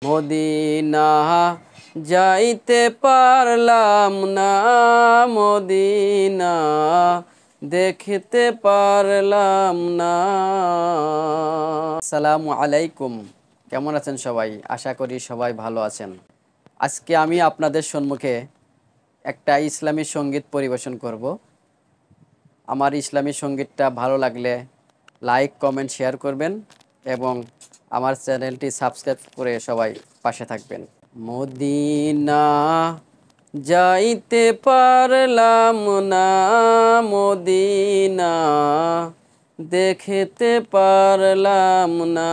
Medina যাইতে পারলাম না, মদিনা দেখতে পারলাম না। আসসালামু আলাইকুম, কেমন আছেন সবাই? আশা করি সবাই ভালো আছেন। আজকে আমি আপনাদের সম্মুখে একটা ইসলামী সঙ্গীত পরিবেশন করব। আমার ইসলামী সঙ্গীতটা ভালো লাগলে লাইক, কমেন্ট, শেয়ার করবেন এবং আমার চ্যানেলটি সাবস্ক্রাইব করে সবাই পাশে থাকবেন। মদিনা যাইতে পারলাম না, মদিনা দেখতে পারলাম না।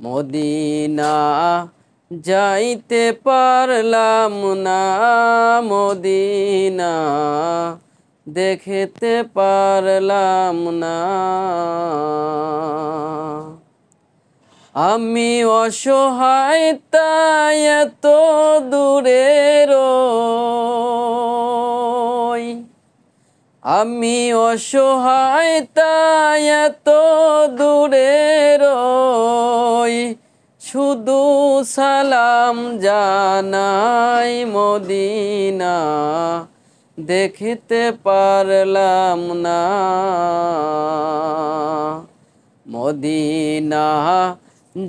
মদিনা যাইতে পারলাম না, মদিনা দেখতে পারলাম না। আমি অসহায় তাই এত দূরে রই, আমি অসহায় তাই এত দূরে রই, শুধু সালাম জানাই মদিনা দেখতে পারলাম না। মদিনা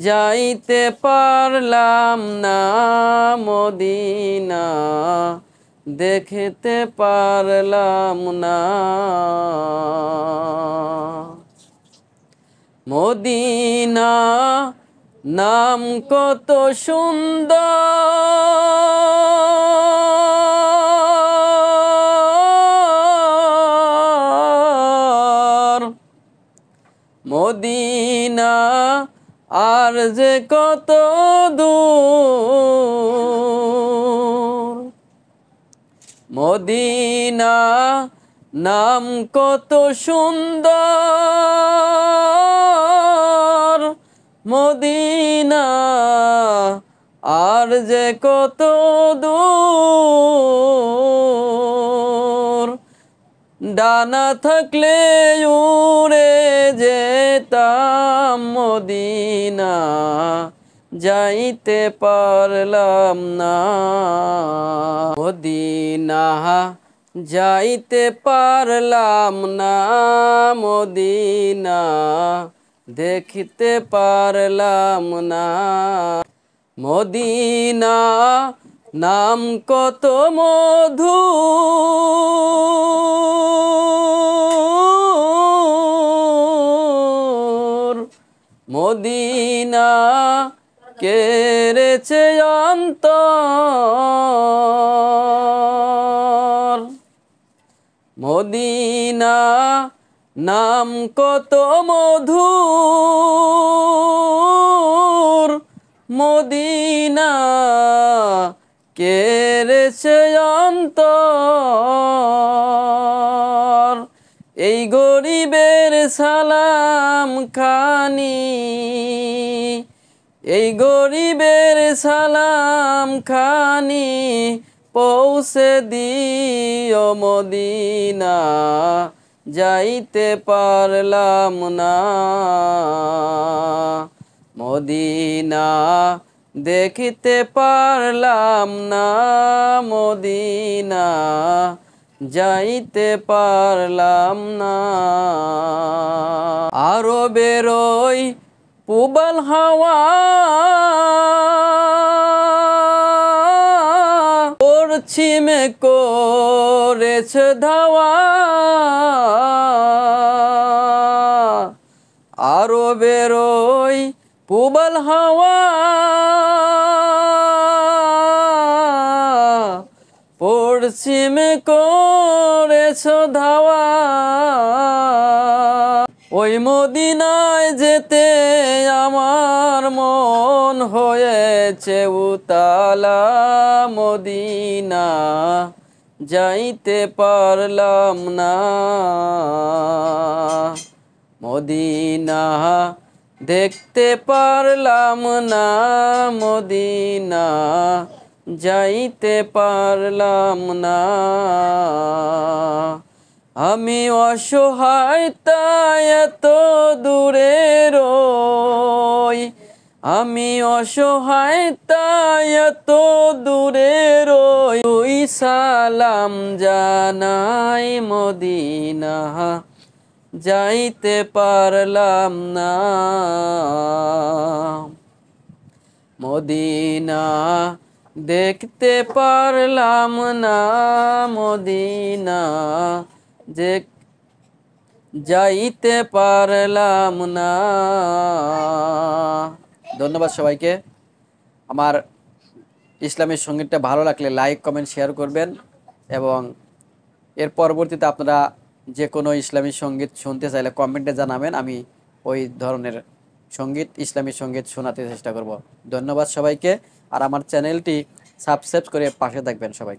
যাইতে পারলাম না, মদিনা দেখতে পারলাম না। মদিনা নাম কত সুন্দর, মদিনা আর যে কত দূর। মদিনা নাম কত সুন্দর, মদিনা আর যে কত দূর। ডানা থাকলে উড়ে যেতাম, মদিনা যাইতে পারলাম না। মদিনা যাইতে পারলাম না, মদিনা দেখতে পারলাম না। মদিনা নাম কত মধুর, মদিনা কেড়েছে অন্তর। মদিনা নাম কত মধুর, মদিনা কেড়েছে অন্তর। এই গরিবের সালাম খানি, এই গরিবের সালাম খানি পৌঁছে দিও মদিনা যাইতে পারলাম না। মদিনা দেখতে পারলাম না, মদিনা যাইতে পারলাম না। আরো বেরোই পুবাল হাওয়া, পশ্চিমে করেছে ধাওয়া। আরো বেরোই পুবাল হাওয়া, পশ্চিমে করেছে ধাওয়া। ওই মদিনায় যেতে আমার মন হয়েছে উতালা, মদিনা যাইতে পারলাম না। মদিনা দেখতে পারলাম না, মদিনা যাইতে পারলাম না। আমি অসহায় তাই এত দূরে রই, আমি অসহায় তাই এত দূরে রই, তুই সালাম জানাই মদিনা যাইতে পারলাম না, মদিনা দেখতে পারলাম না, মদিনা যে যাইতে পারলাম না। ধন্যবাদ সবাইকে। আমার ইসলামী সঙ্গীতটা ভালো লাগলে লাইক কমেন্ট শেয়ার করবেন, এবং এর পরবর্তীতে আপনারা যে কোনো ইসলামী সঙ্গীত শুনতে চাইলে কমেন্টে জানাবেন, আমি ওই ধরনের সঙ্গীত, ইসলামী সঙ্গীত শোনাতে চেষ্টা করব। ধন্যবাদ সবাইকে। আর আমার চ্যানেলটি সাবস্ক্রাইব করে পাশে থাকবেন সবাই।